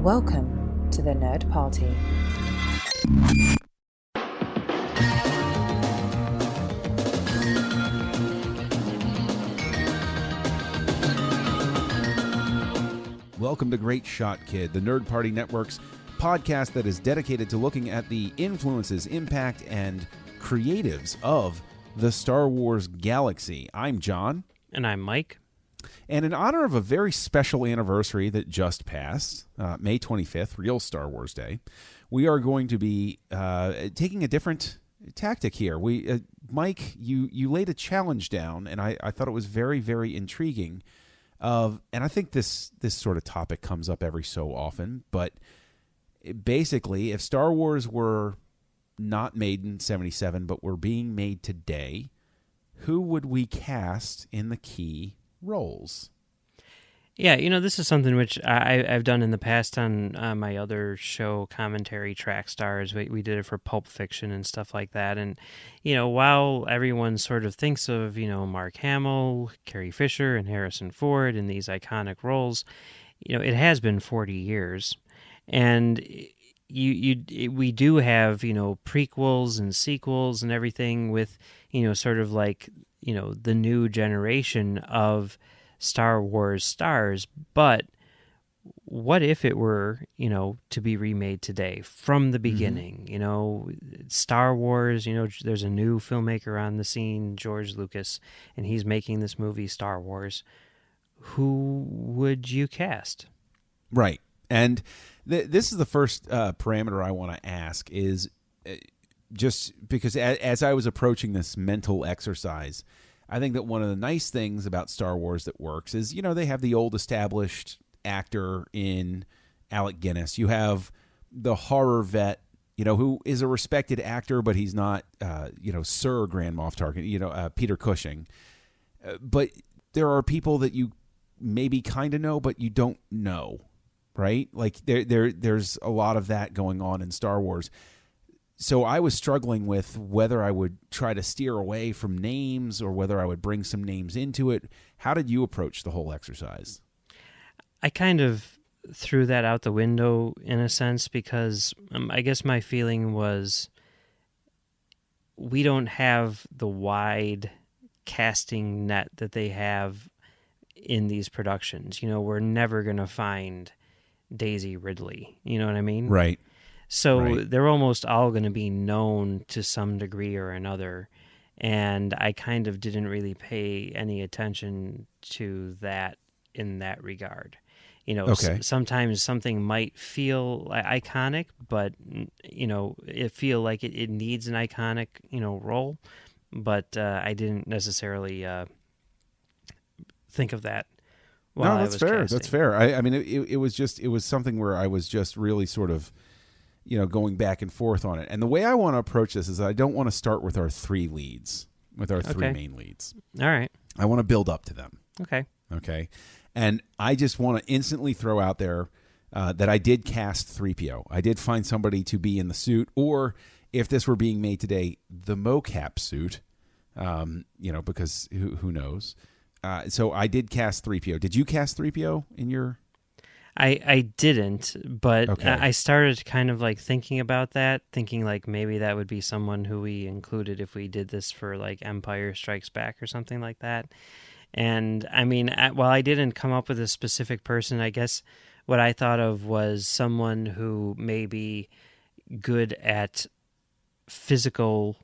Welcome to the Nerd Party. Welcome to Great Shot Kid, the Nerd Party Network's podcast that is dedicated to looking at the influences, impact, and creatives of the Star Wars galaxy. I'm John. And I'm Mike. And in honor of a very special anniversary that just passed, May 25th, real Star Wars Day, we are going to be taking a different tactic here. Mike, you laid a challenge down, and I thought it was very, very intriguing. And I think this sort of topic comes up every so often, but basically, if Star Wars were not made in 1977, but were being made today, who would we cast in the key roles? Yeah, this is something which I've done in the past on my other show, Commentary Track Stars. We did it for Pulp Fiction and stuff like that. And, while everyone sort of thinks of, Mark Hamill, Carrie Fisher, and Harrison Ford in these iconic roles, it has been 40 years. And we do have, prequels and sequels and everything with, sort of like, the new generation of Star Wars stars, but what if it were, to be remade today from the beginning? Star Wars, there's a new filmmaker on the scene, George Lucas, and he's making this movie, Star Wars. Who would you cast? Right. And this is the first parameter I want to ask is just because as I was approaching this mental exercise, I think that one of the nice things about Star Wars that works is, they have the old established actor in Alec Guinness. You have the horror vet, who is a respected actor, but he's not, Sir Grand Moff Tarkin, Peter Cushing. But there are people that you maybe kind of know, but you don't know, right? Like there's a lot of that going on in Star Wars. So I was struggling with whether I would try to steer away from names or whether I would bring some names into it. How did you approach the whole exercise? I kind of threw that out the window in a sense because I guess my feeling was we don't have the wide casting net that they have in these productions. We're never going to find Daisy Ridley. You know what I mean? Right. So right. They're almost all going to be known to some degree or another. And I kind of didn't really pay any attention to that in that regard. Okay. Sometimes something might feel iconic, but, it feel like it needs an iconic, role. But I didn't necessarily think of that while I was fair. casting. That's fair. I mean, it was something where I was just really sort of, going back and forth on it. And the way I want to approach this is I don't want to start with our three leads, with our three main leads. All right. I want to build up to them. Okay. And I just want to instantly throw out there that I did cast 3PO. I did find somebody to be in the suit, or if this were being made today, the mocap suit, because who knows. So I did cast 3PO. Did you cast 3PO in your... I didn't, but okay. I started kind of like thinking about that, thinking like maybe that would be someone who we included if we did this for like Empire Strikes Back or something like that. And I mean, while I didn't come up with a specific person, I guess what I thought of was someone who may be good at physical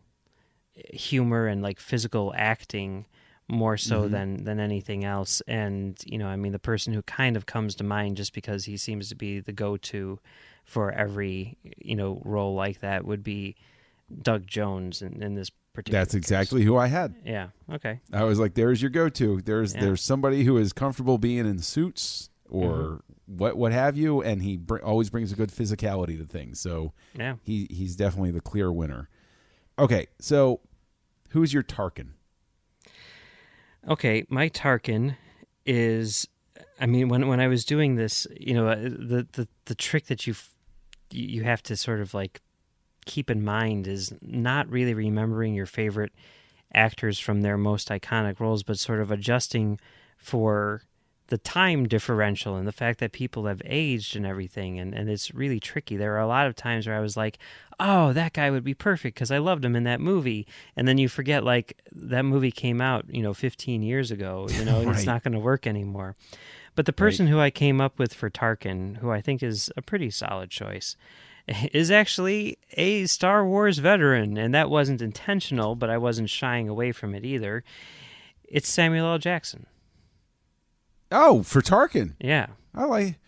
humor and like physical acting more so than anything else. And, I mean, the person who kind of comes to mind just because he seems to be the go-to for every, role like that would be Doug Jones in this particular That's exactly who I had. Yeah, okay. I was like, there's your go-to. There's somebody who is comfortable being in suits or what have you, and he always brings a good physicality to things. So yeah, he's definitely the clear winner. Okay, so who's your Tarkin? Okay, my Tarkin is, I mean, when I was doing this, the trick that you have to sort of like keep in mind is not really remembering your favorite actors from their most iconic roles, but sort of adjusting for the time differential and the fact that people have aged and everything, and it's really tricky. There are a lot of times where I was like, oh, that guy would be perfect because I loved him in that movie, and then you forget, like, that movie came out 15 years ago. It's Right. not going to work anymore. But the Right. person who I came up with for Tarkin, who I think is a pretty solid choice, is actually a Star Wars veteran, and that wasn't intentional, but I wasn't shying away from it either. It's Samuel L. Jackson. Oh, for Tarkin. Yeah. I like.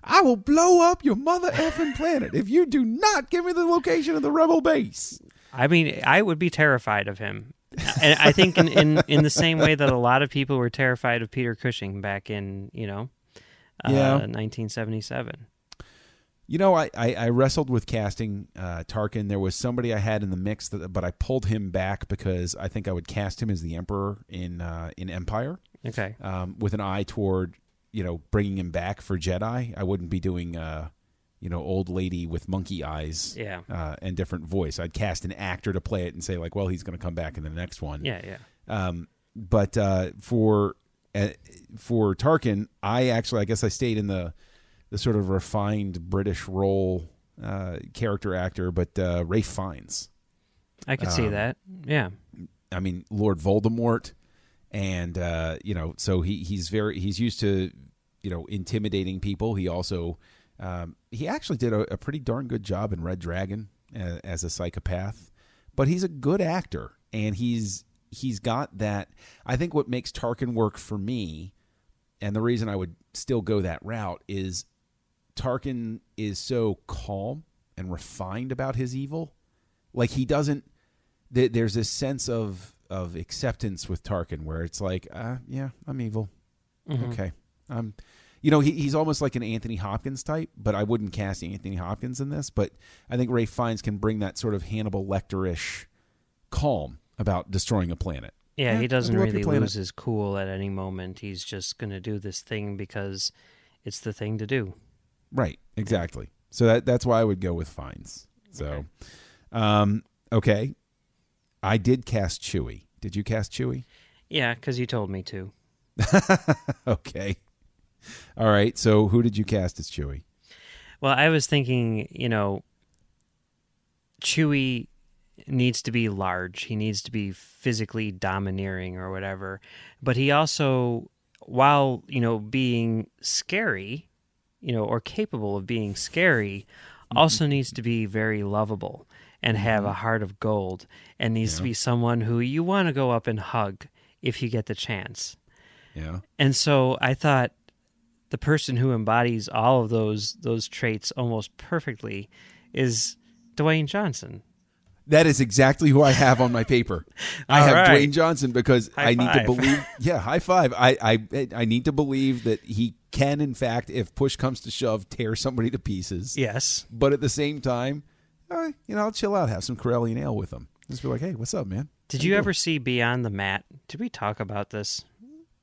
I will blow up your mother effing planet if you do not give me the location of the rebel base. I mean, I would be terrified of him. And I think in the same way that a lot of people were terrified of Peter Cushing back in, 1977. I wrestled with casting Tarkin. There was somebody I had in the mix, but I pulled him back because I think I would cast him as the Emperor in Empire. Okay. With an eye toward, bringing him back for Jedi. I wouldn't be doing, old lady with monkey eyes and different voice. I'd cast an actor to play it and say, like, well, he's going to come back in the next one. Yeah. But for Tarkin, I guess I stayed in the sort of refined British role character actor, but Ralph Fiennes. I could see that. Yeah. I mean, Lord Voldemort. And so he's used to intimidating people. He also he actually did a pretty darn good job in Red Dragon as a psychopath. But he's a good actor, and he's got that. I think what makes Tarkin work for me, and the reason I would still go that route, is Tarkin is so calm and refined about his evil. Like, he doesn't. There's this sense of acceptance with Tarkin where it's like, yeah, I'm evil. Mm-hmm. Okay. He's almost like an Anthony Hopkins type, but I wouldn't cast Anthony Hopkins in this. But I think Ralph Fiennes can bring that sort of Hannibal Lecter-ish calm about destroying a planet. Yeah, he doesn't really lose his cool at any moment. He's just going to do this thing because it's the thing to do. Right, exactly. So that's why I would go with Fiennes. So, okay. I did cast Chewie. Did you cast Chewie? Yeah, because you told me to. Okay. All right. So who did you cast as Chewie? Well, I was thinking, Chewie needs to be large. He needs to be physically domineering or whatever. But he also, while, being scary, or capable of being scary, also needs to be very lovable and have a heart of gold, and needs to be someone who you want to go up and hug if you get the chance. Yeah. And so I thought the person who embodies all of those traits almost perfectly is Dwayne Johnson. That is exactly who I have on my paper. I have Dwayne Johnson because I need to believe. Yeah, high five. I need to believe that he can, in fact, if push comes to shove, tear somebody to pieces. Yes. But at the same time, I'll chill out, have some Corellian ale with him. Just be like, hey, what's up, man? Did you ever see Beyond the Mat? Did we talk about this?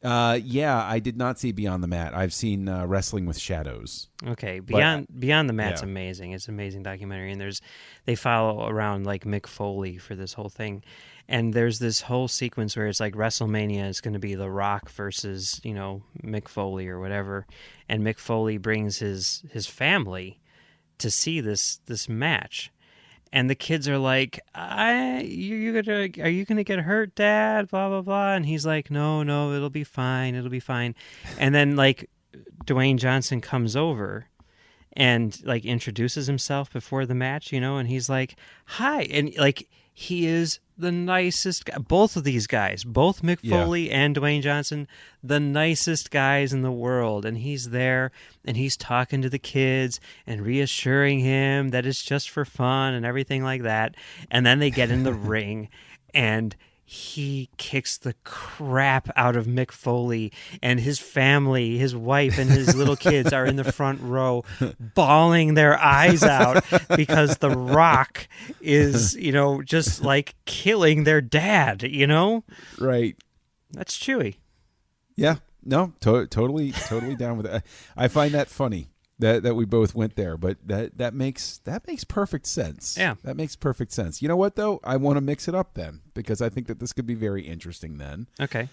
Yeah, I did not see Beyond the Mat. I've seen Wrestling with Shadows. Okay, Beyond the Mat's amazing. It's an amazing documentary, and they follow around like Mick Foley for this whole thing, and there's this whole sequence where it's like WrestleMania is going to be The Rock versus Mick Foley or whatever, and Mick Foley brings his family to see this match. And the kids are like, are you gonna get hurt, Dad? Blah blah blah. And he's like, no, it'll be fine. And then like Dwayne Johnson comes over and like introduces himself before the match, and he's like, hi, and like he is the nicest guy. Both of these guys, both Mick Foley and Dwayne Johnson, the nicest guys in the world. And he's there and he's talking to the kids and reassuring him that it's just for fun and everything like that. And then they get in the ring and he kicks the crap out of Mick Foley, and his family, his wife and his little kids are in the front row bawling their eyes out because The Rock is, just like killing their dad, Right. That's Chewie. Yeah. No, totally down with it. I find that funny that we both went there, but that makes perfect sense. Yeah. That makes perfect sense. You know what though? I want to mix it up then, because I think that this could be very interesting then. Okay.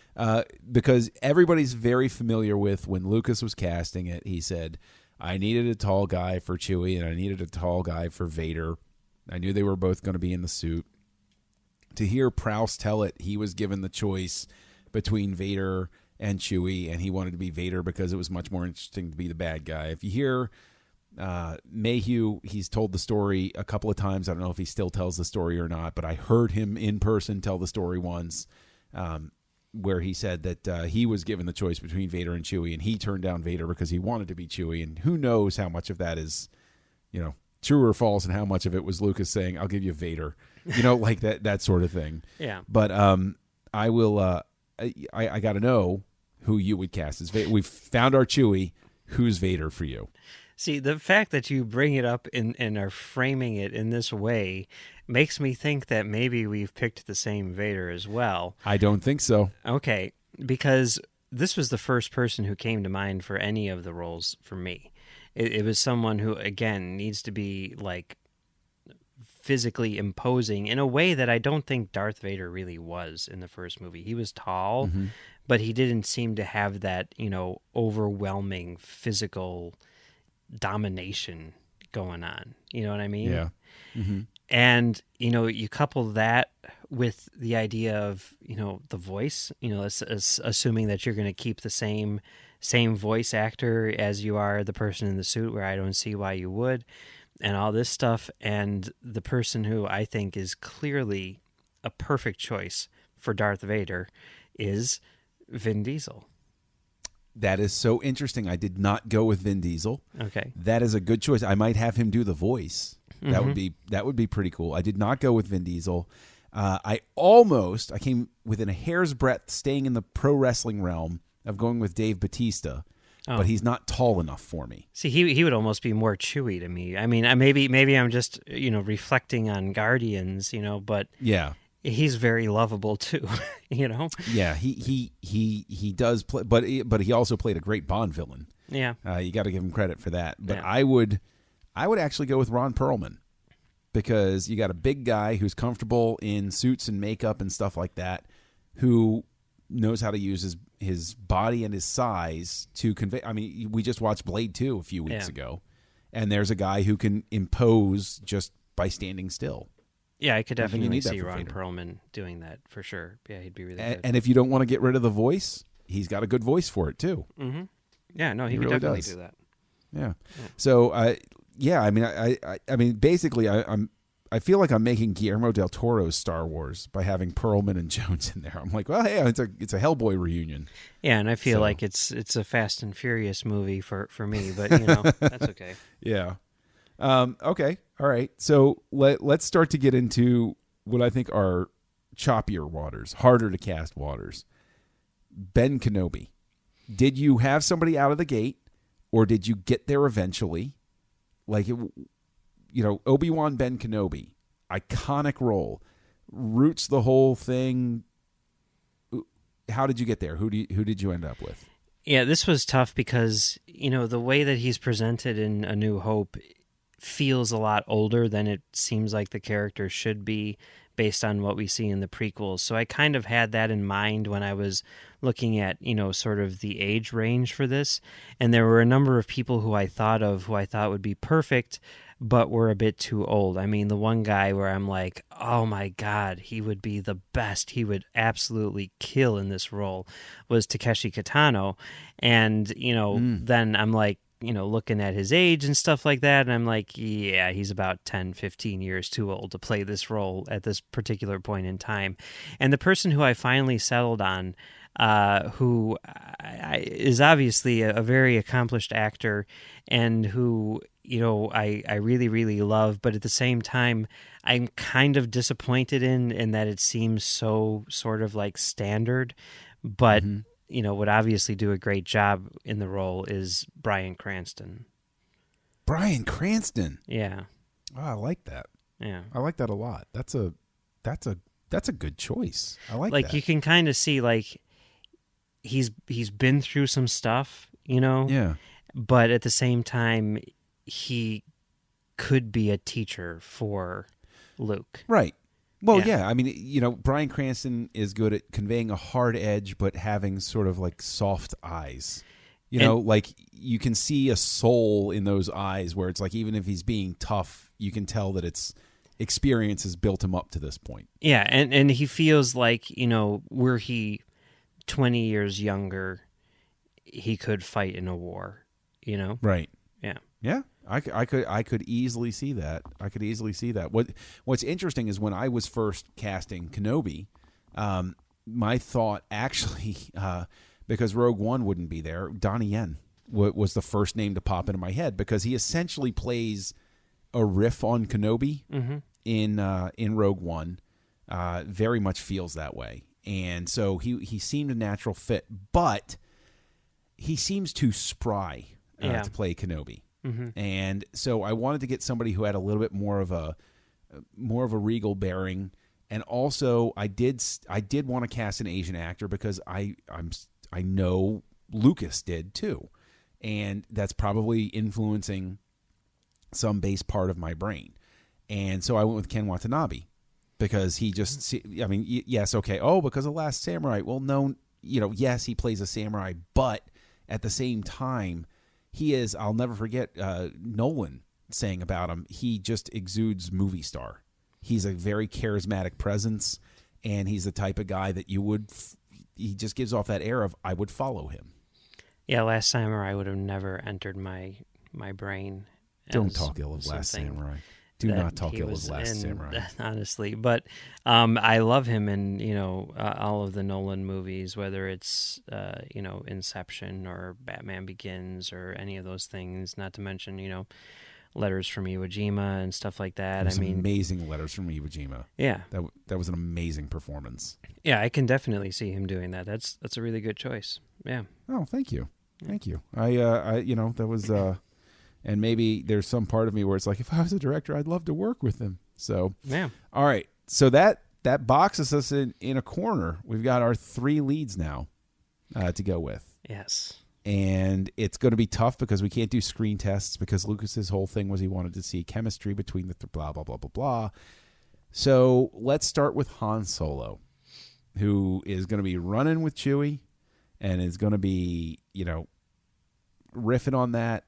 Because everybody's very familiar with when Lucas was casting it, he said, I needed a tall guy for Chewie and I needed a tall guy for Vader. I knew they were both going to be in the suit. To hear Prowse tell it, he was given the choice between Vader and Chewie, and he wanted to be Vader because it was much more interesting to be the bad guy. If you hear Mayhew, he's told the story a couple of times. I don't know if he still tells the story or not, but I heard him in person tell the story once, where he said that he was given the choice between Vader and Chewie, and he turned down Vader because he wanted to be Chewie. And who knows how much of that is, true or false, and how much of it was Lucas saying, I'll give you Vader, like that sort of thing. Yeah. But I will, I got to know who you would cast as Vader. We've found our Chewie. Who's Vader for you? See, the fact that you bring it up and are framing it in this way makes me think that maybe we've picked the same Vader as well. I don't think so. Okay, because this was the first person who came to mind for any of the roles for me. It was someone who, again, needs to be, like, physically imposing in a way that I don't think Darth Vader really was in the first movie. He was tall, but he didn't seem to have that, overwhelming physical domination going on. You know what I mean? Yeah. Mm-hmm. And, you couple that with the idea of, the voice, assuming that you're going to keep the same voice actor as you are the person in the suit, where I don't see why you would, and all this stuff. And the person who I think is clearly a perfect choice for Darth Vader is Vin Diesel. That is so interesting. I did not go with Vin Diesel. Okay. That is a good choice. I might have him do the voice. That would be pretty cool. I did not go with Vin Diesel. I came within a hair's breadth, staying in the pro wrestling realm, of going with Dave Bautista, but he's not tall enough for me. See, he would almost be more Chewy to me. I mean, maybe I'm just reflecting on Guardians, but yeah, he's very lovable too. Yeah, he does play, but he also played a great Bond villain. Yeah, you got to give him credit for that. But yeah. I would actually go with Ron Perlman, because you got a big guy who's comfortable in suits and makeup and stuff like that, who knows how to use his body and his size to convey. I mean, we just watched Blade 2 a few weeks ago, and there's a guy who can impose just by standing still. Yeah, I could definitely see Ron Perlman doing that for sure. Yeah, he'd be really good. And if you don't want to get rid of the voice, he's got a good voice for it too. Mm-hmm. Yeah, no, he could really definitely does. do that. Yeah. So, I mean, basically, I feel like I'm making Guillermo del Toro's Star Wars by having Perlman and Jones in there. I'm like, well, hey, it's a Hellboy reunion. Yeah, and I feel like it's a Fast and Furious movie for me, but that's okay. Yeah. Okay. All right. So let's start to get into what I think are choppier waters, harder to cast waters. Ben Kenobi. Did you have somebody out of the gate, or did you get there eventually? Like, Obi-Wan, Ben Kenobi, iconic role, roots the whole thing. How did you get there? Who did you end up with? Yeah, this was tough because, the way that he's presented in A New Hope feels a lot older than it seems like the character should be based on what we see in the prequels. So I kind of had that in mind when I was looking at, sort of the age range for this. And there were a number of people who I thought would be perfect, but were a bit too old. I mean, the one guy where I'm like, oh my God, he would be the best. He would absolutely kill in this role was Takeshi Kitano. And, then I'm like, looking at his age and stuff like that, and I'm like, yeah, he's about 10, 15 years too old to play this role at this particular point in time. And the person who I finally settled on, who is obviously a very accomplished actor, and who, I really, really love, but at the same time, I'm kind of disappointed in that it seems so sort of like standard, but would obviously do a great job in the role is Bryan Cranston. Bryan Cranston. Yeah. Oh, I like that. Yeah. I like that a lot. That's a good choice. I like that. You can kind of see he's been through some stuff, Yeah. but at the same time, he could be a teacher for Luke. Right. Well, Yeah. yeah. I mean, Bryan Cranston is good at conveying a hard edge, but having sort of like soft eyes. Like you can see a soul in those eyes where it's like even if he's being tough, you can tell that it's experience has built him up to this point. Yeah, and he feels like, were he 20 years younger, he could fight in a war, Right. Yeah. Yeah. I could easily see that. What's interesting is when I was first casting Kenobi, my thought actually, because Rogue One wouldn't be there, Donnie Yen was the first name to pop into my head because he essentially plays a riff on Kenobi in Rogue One. Very much feels that way, and so he seemed a natural fit, but he seems too spry to play Kenobi. And so I wanted to get somebody who had a little bit more of a regal bearing, and also I did want to cast an Asian actor because I know Lucas did too, and that's probably influencing some base part of my brain, and so I went with Ken Watanabe because he just yes, okay, because of Last Samurai. Well, no, yes, he plays a samurai, but at the same time, he is, I'll never forget Nolan saying about him, he just exudes movie star. He's a very charismatic presence, and he's the type of guy that he just gives off that air of, I would follow him. Yeah, Last Samurai would have never entered my brain. Don't talk ill of Last Samurai. Do not talk ill of Last Samurai. Honestly, but I love him in all of the Nolan movies, whether it's Inception or Batman Begins or any of those things. Not to mention Letters from Iwo Jima and stuff like that. Amazing Letters from Iwo Jima. Yeah, that was an amazing performance. Yeah, I can definitely see him doing that. That's a really good choice. Yeah. Oh, thank you, thank you. I that was. And maybe there's some part of me where it's like, if I was a director, I'd love to work with him. So, yeah. All right. So that boxes us in a corner. We've got our 3 leads now to go with. Yes. And it's going to be tough because we can't do screen tests because Lucas's whole thing was he wanted to see chemistry between the blah, blah, blah, blah, blah. So let's start with Han Solo, who is going to be running with Chewie and is going to be, riffing on that.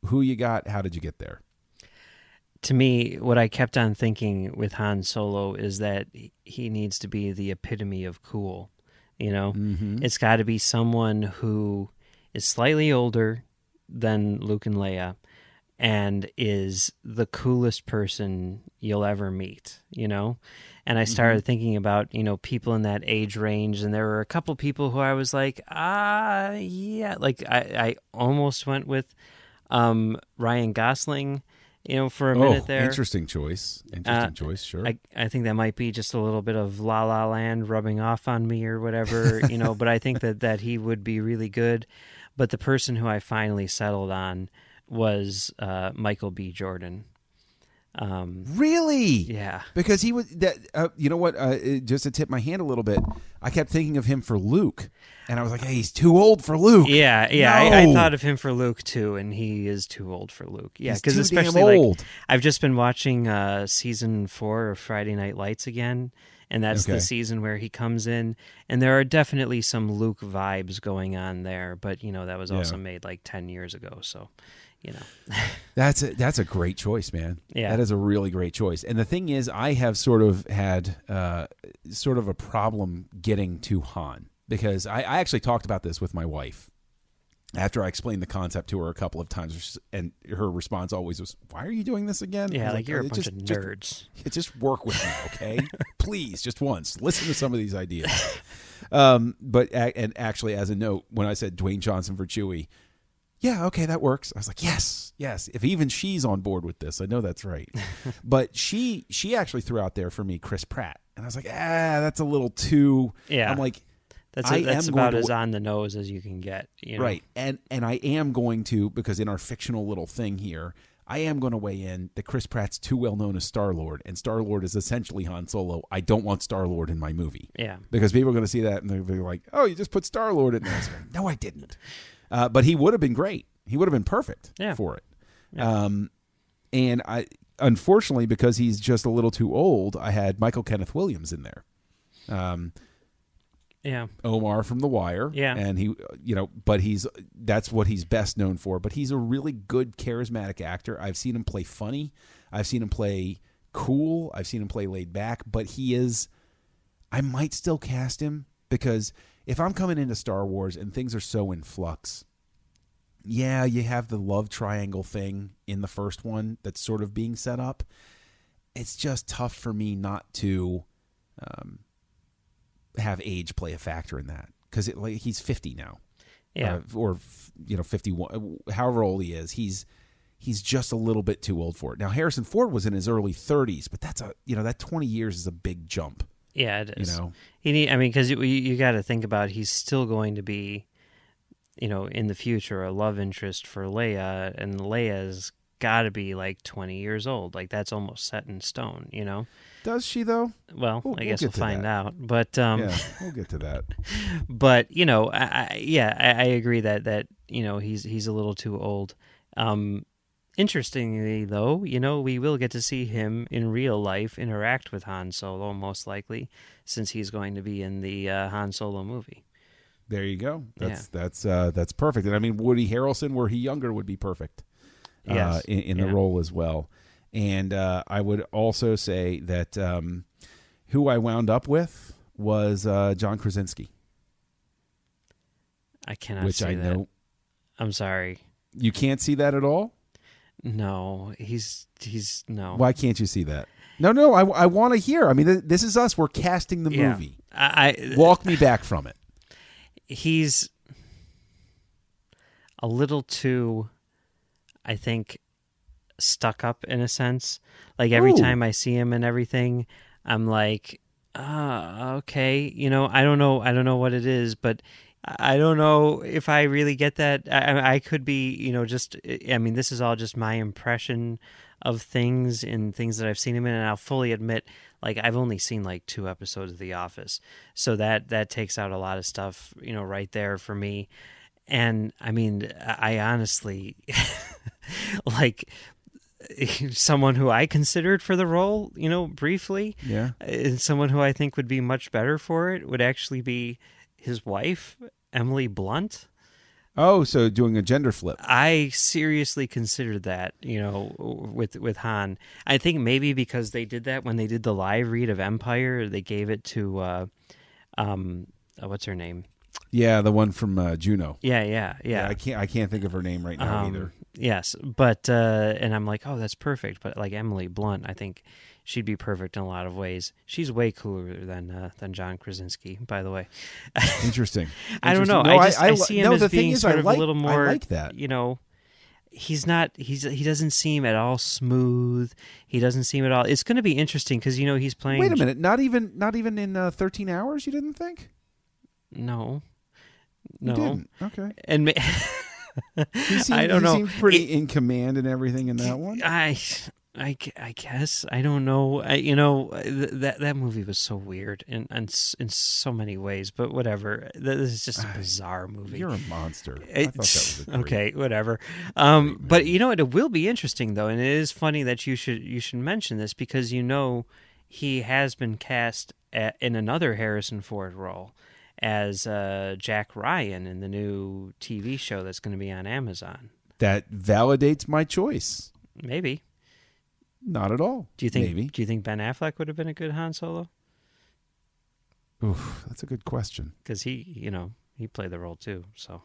Who you got? How did you get there? To me, what I kept on thinking with Han Solo is that he needs to be the epitome of cool. It's got to be someone who is slightly older than Luke and Leia and is the coolest person you'll ever meet, And I started thinking about, people in that age range, and there were a couple people who I was like, yeah. Like I almost went with Ryan Gosling, for a minute there. Interesting choice. Sure. I think that might be just a little bit of La La Land rubbing off on me or whatever, but I think that he would be really good. But the person who I finally settled on was Michael B. Jordan. Really? Yeah. Because he was that. You know what? Just to tip my hand a little bit, I kept thinking of him for Luke, and I was like, "Hey, he's too old for Luke." Yeah. No. I thought of him for Luke too, and he is too old for Luke. Yeah, because especially damn old. I've just been watching season 4 of Friday Night Lights again, and that's the season where he comes in, and there are definitely some Luke vibes going on there. But that was also made like 10 years ago, so. That's a great choice, man. Yeah, that is a really great choice. And the thing is, I have sort of had sort of a problem getting to Han because I actually talked about this with my wife after I explained the concept to her a couple of times, and her response always was, "Why are you doing this again?" Yeah, like you're a bunch of nerds. Just work with me, okay? Please, just once. Listen to some of these ideas. But actually, as a note, when I said Dwayne Johnson for Chewie. Yeah, okay, that works. I was like, yes. If even she's on board with this, I know that's right. But she actually threw out there for me Chris Pratt, and I was like, that's a little too. Yeah, I'm like, that's about as on the nose as you can get, right? And I am going to, because in our fictional little thing here, I am going to weigh in that Chris Pratt's too well known as Star-Lord, and Star-Lord is essentially Han Solo. I don't want Star-Lord in my movie. Yeah, because people are going to see that and they'll be like, "Oh, you just put Star-Lord in there." No, I didn't. But he would have been great. He would have been perfect for it. Yeah. And I, unfortunately, because he's just a little too old, I had Michael Kenneth Williams in there. Yeah. Omar from The Wire. Yeah. And he, but that's what he's best known for. But he's a really good, charismatic actor. I've seen him play funny. I've seen him play cool. I've seen him play laid back. But I might still cast him because if I'm coming into Star Wars and things are so in flux, yeah, you have the love triangle thing in the first one that's sort of being set up. It's just tough for me not to have age play a factor in that because he's 50 now, or 51, however old he is. He's just a little bit too old for it. Now Harrison Ford was in his early 30s, but that's that 20 years is a big jump. Yeah, it is. Because you got to think about he's still going to be, in the future, a love interest for Leia, and Leia's got to be like 20 years old. Like that's almost set in stone. Does she though? Well, I guess we'll find out. But yeah, we'll get to that. But I agree that he's a little too old. Interestingly, though, we will get to see him in real life interact with Han Solo, most likely, since he's going to be in the Han Solo movie. There you go. That's perfect. And I mean, Woody Harrelson, were he younger, would be perfect. Yes. In the role as well. And I would also say that who I wound up with was John Krasinski. I cannot see that. Know. I'm sorry. You can't see that at all? No, he's no. Why can't you see that? No, I want to hear. I mean, this is us. We're casting the movie. Walk me back from it. He's a little too, I think, stuck up in a sense. Like every time I see him and everything, I'm like, okay, I don't know what it is, but I don't know if I really get that. I could be, this is all just my impression of things and things that I've seen him in, and I'll fully admit, like, I've only seen like 2 episodes of The Office, so that takes out a lot of stuff, right there for me. And I mean, I honestly, like, someone who I considered for the role, briefly, and someone who I think would be much better for it would actually be his wife, Emily Blunt. Oh, so doing a gender flip. I seriously considered that, with Han. I think maybe because they did that when they did the live read of Empire, they gave it to, what's her name? Yeah, the one from Juno. Yeah. I can't think of her name right now either. Yes, but and I'm like, oh, that's perfect. But like Emily Blunt, I think she'd be perfect in a lot of ways. She's way cooler than John Krasinski, by the way. Interesting. I don't know. No, I see him as being sort of a little more. I like that. He's not. He doesn't seem at all smooth. He doesn't seem at all. It's going to be interesting because he's playing. Wait a minute. Not even in 13 Hours. You didn't think? No. You didn't. Okay. And I don't know. He seemed pretty in command and everything in that one. I guess I don't know. That movie was so weird in so many ways. But whatever. This is just a bizarre movie. You're a monster. I thought that was okay. Whatever. But it will be interesting though, and it is funny that you should mention this because he has been cast in another Harrison Ford role as Jack Ryan in the new TV show that's going to be on Amazon. That validates my choice. Maybe. Not at all. Do you think? Maybe. Do you think Ben Affleck would have been a good Han Solo? Oof, that's a good question. Because he played the role too. So,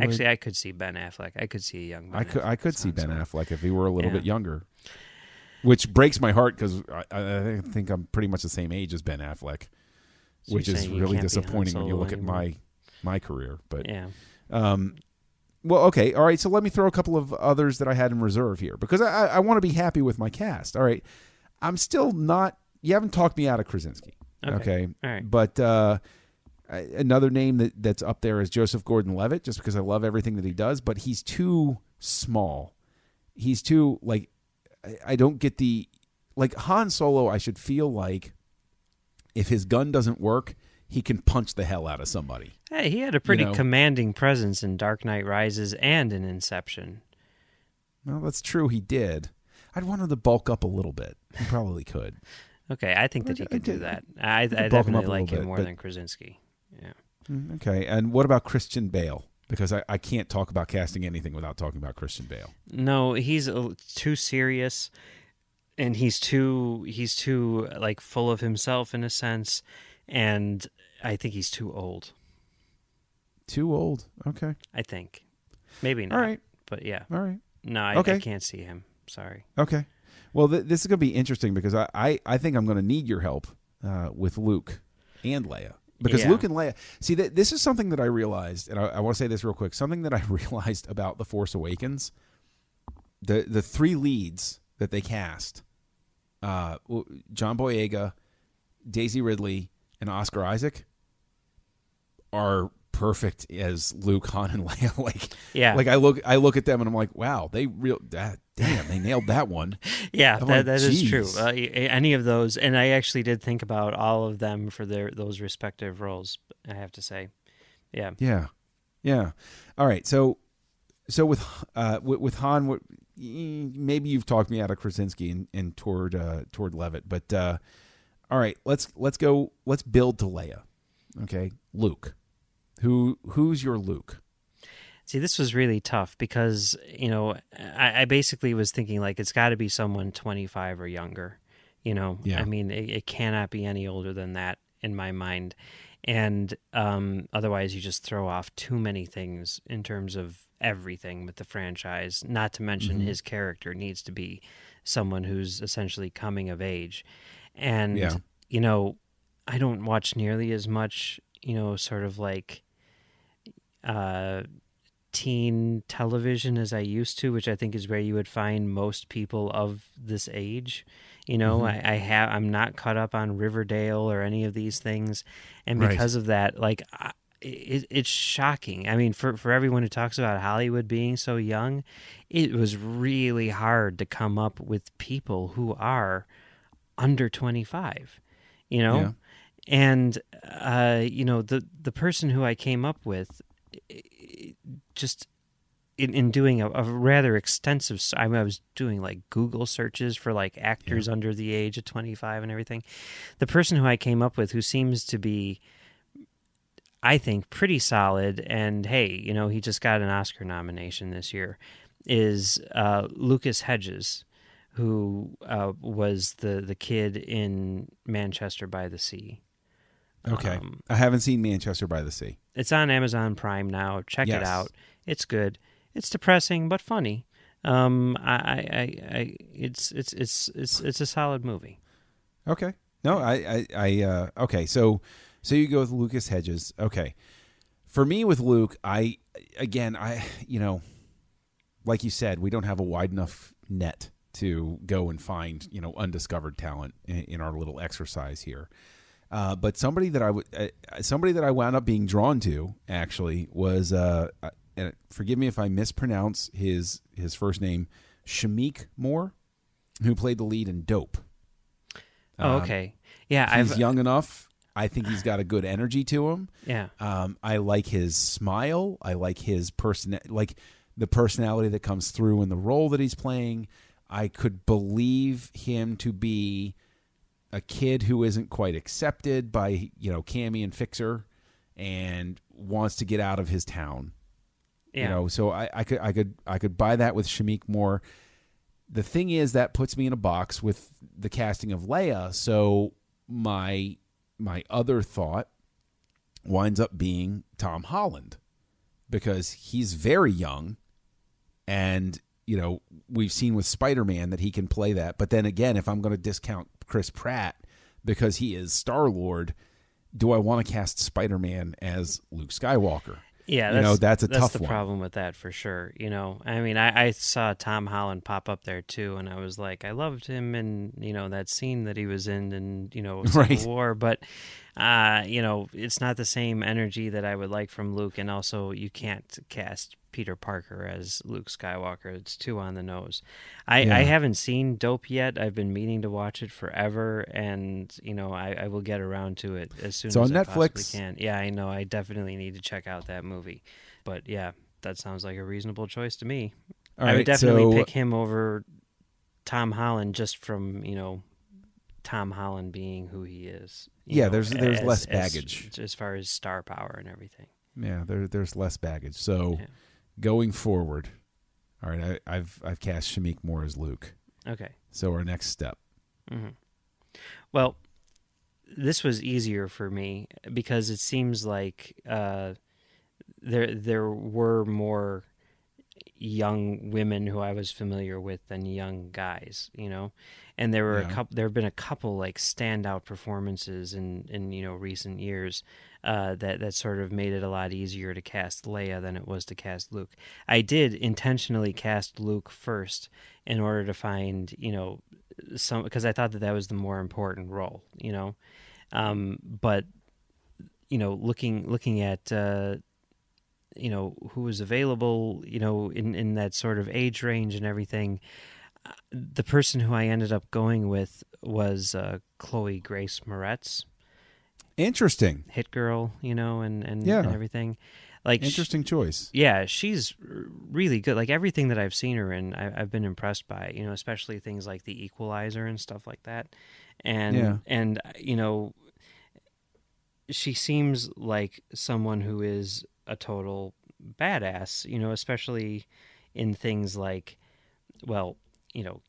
actually, I could see Ben Affleck. I could see a young. I could see Ben Affleck if he were a little bit younger, which breaks my heart because I think I'm pretty much the same age as Ben Affleck, so which is really disappointing when you look at my career. But yeah. Well, okay, all right. So let me throw a couple of others that I had in reserve here because I want to be happy with my cast. All right, I'm still not. You haven't talked me out of Krasinski. Okay. All right. But another name that's up there is Joseph Gordon-Levitt, just because I love everything that he does. But he's too small. He's too I don't get Han Solo. I should feel like if his gun doesn't work, he can punch the hell out of somebody. Hey, he had a You pretty know, commanding presence in Dark Knight Rises and in Inception. well, that's true. He did. I'd want him to bulk up a little bit. He probably could. Okay, I think that he I could do could, that. I I could bulk him definitely up a little like him bit, more but than Krasinski. Yeah. okay. And what about Christian Bale? Because I can't talk about casting anything without talking about Christian Bale. No, he's too serious, and he's too like full of himself in a sense, and I think he's too old. Too old. Okay. I think maybe All not, right. but yeah, All right. no, I Okay. can't see him. Sorry. Okay. Well, this is going to be interesting because I think I'm going to need your help with Luke and Leia. Because Yeah. Luke and Leia, see, this is something that I realized, and I want to say this real quick. Something that I realized about The Force Awakens, the three leads that they cast, John Boyega, Daisy Ridley, and Oscar Isaac, are perfect as Luke, Han, and Leia. Yeah. Like I look at them and I'm like, wow, damn, they nailed that one. Yeah, I'm that like, that is true. geez. Any of those, and I actually did think about all of them for those respective roles. I have to say, yeah, Yeah, yeah. All right, so with Han, maybe you've talked me out of Krasinski and toward Levitt, but all right, let's build to Leia. Okay, Luke. Who's your Luke? see, this was really tough because I basically was thinking like it's got to be someone 25 or younger. Yeah. I mean, it cannot be any older than that in my mind, and otherwise you just throw off too many things in terms of everything with the franchise. Not to mention Mm-hmm. his character needs to be someone who's essentially coming of age, and Yeah. I don't watch nearly as much, sort of like uh, teen television as I used to, which I think is where you would find most people of this age. Mm-hmm. I'm not caught up on Riverdale or any of these things, and Right. because of that, like it's shocking. I mean, for everyone who talks about Hollywood being so young, it was really hard to come up with people who are under 25. You know, Yeah. and the person who I came up with, just in doing a rather extensive, I was doing like Google searches for like Yeah. actors under the age of 25 and everything. The person who I came up with, who seems to be, I think, pretty solid, and hey, he just got an Oscar nomination this year, is Lucas Hedges, who was the kid in Manchester by the Sea. Okay. I haven't seen Manchester by the Sea. It's on Amazon Prime now. Check it Yes. out. It's good. It's depressing but funny. It's a solid movie. Okay. No, okay. So you go with Lucas Hedges. Okay. For me with Luke, like you said, we don't have a wide enough net to go and find, undiscovered talent in our little exercise here. But somebody that I wound up being drawn to actually was, and forgive me if I mispronounce his first name, Shameik Moore, who played the lead in Dope. Oh, okay. Yeah, He's young enough. I think he's got a good energy to him. Yeah. I like his smile. I like his like the personality that comes through in the role that he's playing. I could believe him to be a kid who isn't quite accepted by, Cammy and Fixer and wants to get out of his town. Yeah. So I could buy that with Shameik Moore. The thing is, that puts me in a box with the casting of Leia. So my other thought winds up being Tom Holland, because he's very young, and we've seen with Spider-Man that he can play that. But then again, if I'm going to discount Chris Pratt because he is Star-Lord, do I want to cast Spider-Man as Luke Skywalker? Yeah, that's a tough the one. problem with that for sure. I mean, I saw Tom Holland pop up there too, and I was like, I loved him in that scene that he was in, and Civil Right. War. But it's not the same energy that I would like from Luke, and also you can't cast Peter Parker as Luke Skywalker. It's too on the nose. I Yeah. haven't seen Dope yet. I've been meaning to watch it forever, and I will get around to it as soon It's as on I possibly Netflix. can. Yeah, I know. I definitely need to check out that movie. But yeah, that sounds like a reasonable choice to me. All I would right, definitely so pick him over Tom Holland just from Tom Holland being who he is. yeah, there's less baggage. As far as star power and everything. Yeah, there's less baggage. So Yeah. going forward, all right, I've cast Shamik Moore as Luke. Okay. So our next step. Hmm. Well, this was easier for me because it seems like there were more young women who I was familiar with than young guys, and there were Yeah. there have been a couple like standout performances in recent years that sort of made it a lot easier to cast Leia than it was to cast Luke. I did intentionally cast Luke first in order to find some, because I thought that was the more important role, but looking at who was available, in that sort of age range and everything. The person who I ended up going with was Chloe Grace Moretz, Interesting. Hit Girl, and Yeah. everything. Like, Interesting choice. yeah, she's really good. Like everything that I've seen her in, I've been impressed by. Especially things like The Equalizer and stuff like that. Yeah. And she seems like someone who is a total badass, especially in things like, well,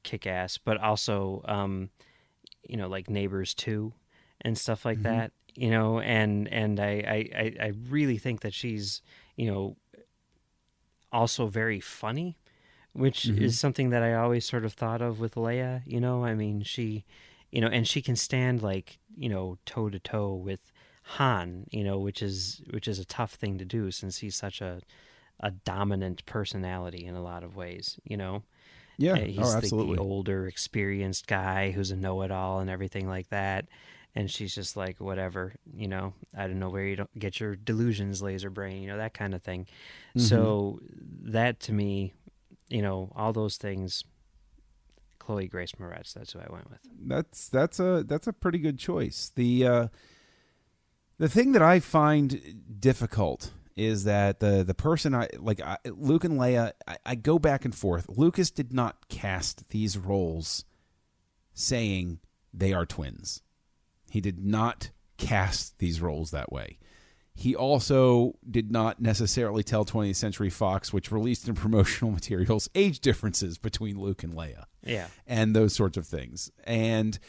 Kick Ass, but also, like Neighbors 2 and stuff like Mm-hmm. that, and I really think that she's, also very funny, which Mm-hmm. is something that I always sort of thought of with Leia, I mean, she, and she can stand like, toe to toe with Han, which is a tough thing to do since he's such a dominant personality in a lot of ways, Yeah. Oh, He's the absolutely. older, experienced guy who's a know-it-all and everything like that. And she's just like, whatever, I don't know where you don't get your delusions, laser brain, that kind of thing. Mm-hmm. So that to me, all those things, Chloe Grace Moretz, that's who I went with. That's a pretty good choice. The thing that I find difficult is that the person Luke and Leia, I go back and forth. Lucas did not cast these roles saying they are twins. He did not cast these roles that way. He also did not necessarily tell 20th Century Fox, which released in promotional materials, age differences between Luke and Leia. Yeah. And those sorts of things. And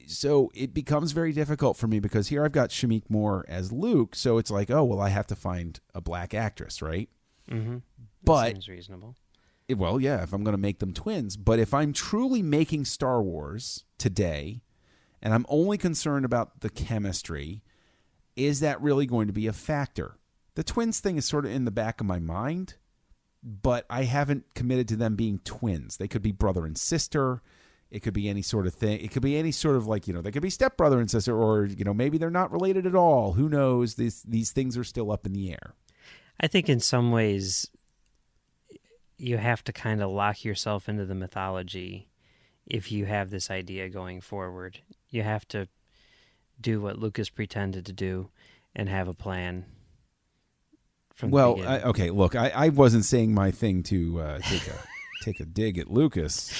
so it becomes very difficult for me because here I've got Shamik Moore as Luke, so it's like, oh, well, I have to find a black actress, right? Mm-hmm. But seems reasonable. Well, yeah, if I'm going to make them twins. But if I'm truly making Star Wars today, and I'm only concerned about the chemistry, is that really going to be a factor? The twins thing is sort of in the back of my mind, but I haven't committed to them being twins. They could be brother and sister. It could be any sort of thing. It could be any sort of they could be stepbrother and sister, or maybe they're not related at all. Who knows? These things are still up in the air. I think in some ways you have to kind of lock yourself into the mythology if you have this idea going forward. You have to do what Lucas pretended to do and have a plan from the beginning. Okay, look, I wasn't saying my thing to take a dig at Lucas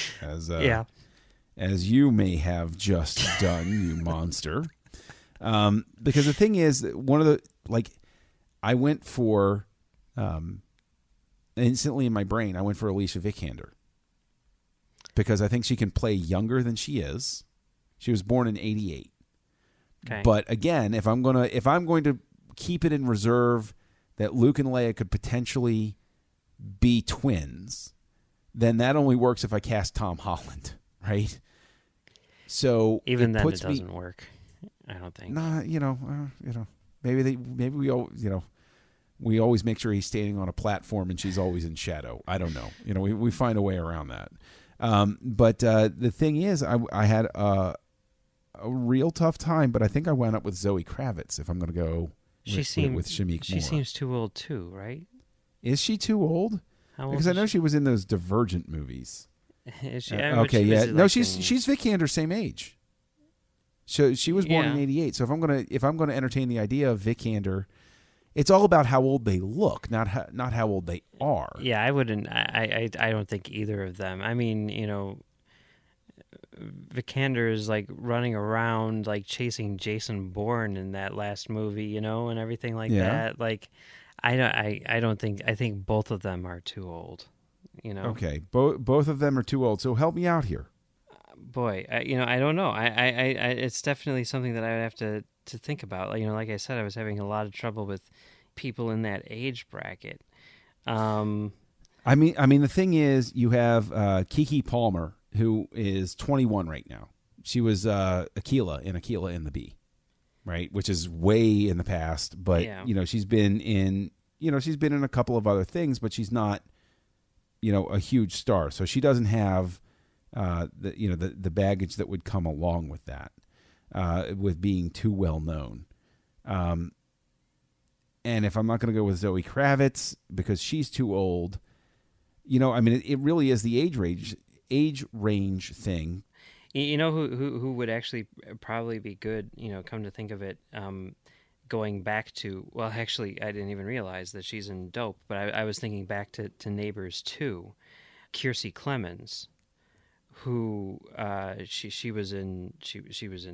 as you may have just done, you monster. Because the thing is, I went for, instantly in my brain, I went for Alicia Vikander. Because I think she can play younger than she is. She was born in '88. Okay. But again, if I'm going to keep it in reserve that Luke and Leia could potentially be twins, then that only works if I cast Tom Holland, right? So even then, it puts doesn't work. I don't think. Nah, maybe we always make sure he's standing on a platform and she's always in shadow. I don't know. We find a way around that. But the thing is, I had a a real tough time, but I think I wound up with Zoe Kravitz if I'm going to go with Shamik She Moore. seems too old too, right? Is she too old? How old Because is I know she? she was in those Divergent movies. Is she, but Okay, she was yeah. No, like she's Vikander, same age. So she was born in Yeah. '88. So if I'm gonna entertain the idea of Vikander, it's all about how old they look, not how old they are. Yeah, I wouldn't. I don't think either of them. I mean, Vikander is like running around like chasing Jason Bourne in that last movie, and everything like Yeah. that. Like, I don't think. I think both of them are too old. Okay, both of them are too old. So help me out here. Boy, I don't know. It's definitely something that I would have to think about. Like I said, I was having a lot of trouble with people in that age bracket. I mean, the thing is, you have Keke Palmer, who is 21 right now. She was Aquila in the Bee, right? Which is way in the past, but Yeah. she's been in a couple of other things, but she's not a huge star. So she doesn't have the baggage that would come along with that, with being too well known. And if I'm not going to go with Zoe Kravitz because she's too old, I mean, it really is the age range thing. You know who would actually probably be good, come to think of it, going back to, well, actually, I didn't even realize that she's in Dope, but I was thinking back to Neighbors 2, Kiersey Clemens, who she was in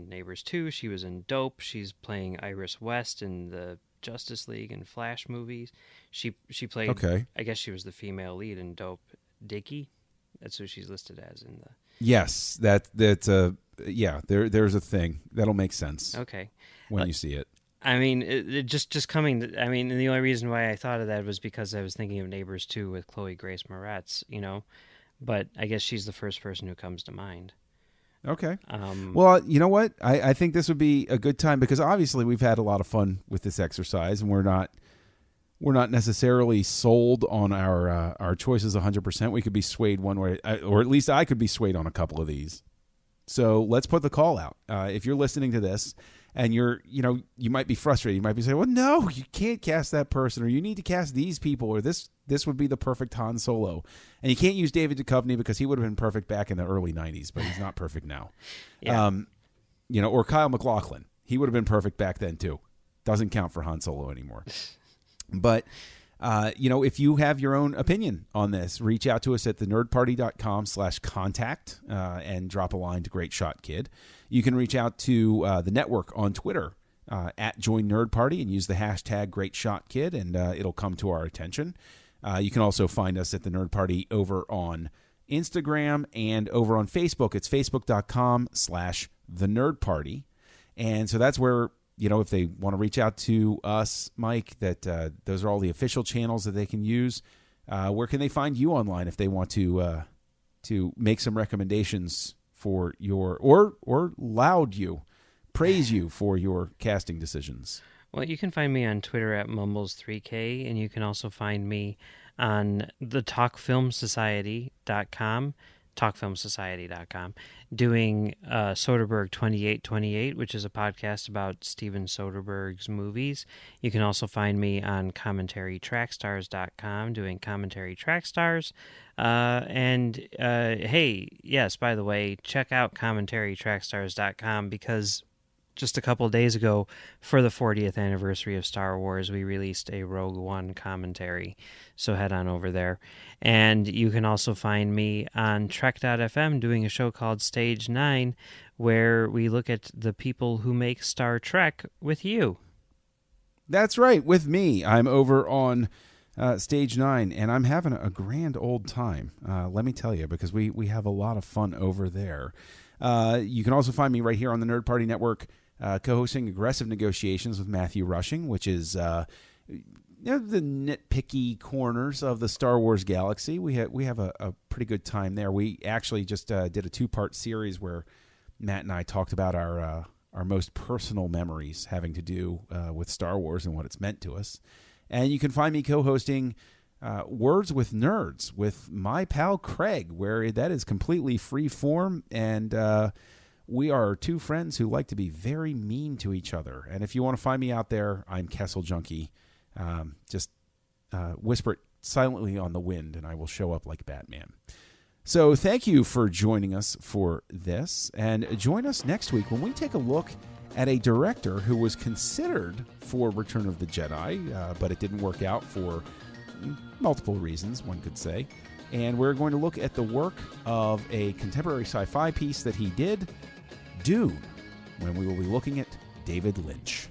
Neighbors 2, she was in Dope, she's playing Iris West in the Justice League and Flash movies. She played, Okay. I guess she was the female lead in Dope, Dickie. That's who she's listed as in the... Yes, that's there's a thing that'll make sense. Okay. When you see it. I mean, it just coming. I mean, and the only reason why I thought of that was because I was thinking of Neighbors 2 with Chloe Grace Moretz, but I guess she's the first person who comes to mind. Okay. Well, you know what? I think this would be a good time because obviously we've had a lot of fun with this exercise, and we're not necessarily sold on our choices 100%. We could be swayed one way, or at least I could be swayed on a couple of these. So let's put the call out. If you're listening to this and you might be frustrated. You might be saying, well, no, you can't cast that person, or you need to cast these people, or this would be the perfect Han Solo. And you can't use David Duchovny because he would have been perfect back in the early 90s, but he's not perfect now. Yeah. Or Kyle MacLachlan. He would have been perfect back then too. Doesn't count for Han Solo anymore. But, if you have your own opinion on this, reach out to us at thenerdparty.com/contact and drop a line to Great Shot Kid. You can reach out to the network on Twitter at Join Nerd Party and use the hashtag Great Shot Kid, and it'll come to our attention. You can also find us at the Nerd Party over on Instagram and over on Facebook. It's facebook.com/the Nerd Party. And so that's where, if they want to reach out to us, Mike, that those are all the official channels that they can use. Where can they find you online if they want to make some recommendations for your or praise you for your casting decisions? Well, you can find me on Twitter at Mumbles3K, and you can also find me on the TalkFilmSociety.com, doing Soderbergh 2828, which is a podcast about Steven Soderbergh's movies. You can also find me on CommentaryTrackStars.com, doing Commentary Trackstars. Hey, yes, by the way, check out CommentaryTrackstars.com because just a couple of days ago, for the 40th anniversary of Star Wars, we released a Rogue One commentary. So head on over there. And you can also find me on Trek.fm doing a show called Stage 9, where we look at the people who make Star Trek with you. That's right, with me. I'm over on Stage 9, and I'm having a grand old time, let me tell you, because we have a lot of fun over there. You can also find me right here on the Nerd Party Network, co-hosting Aggressive Negotiations with Matthew Rushing, which is the nitpicky corners of the Star Wars galaxy. We have a pretty good time there. We actually just did a 2-part series where Matt and I talked about our most personal memories having to do with Star Wars and what it's meant to us. And you can find me co-hosting Words with Nerds with my pal Craig, where that is completely free form, and we are two friends who like to be very mean to each other. And if you want to find me out there, I'm Kessel Junkie. Just whisper it silently on the wind, and I will show up like Batman. So thank you for joining us for this, and join us next week when we take a look at a director who was considered for Return of the Jedi, but it didn't work out for multiple reasons, one could say. And we're going to look at the work of a contemporary sci-fi piece that he did, Dune, when we will be looking at David Lynch.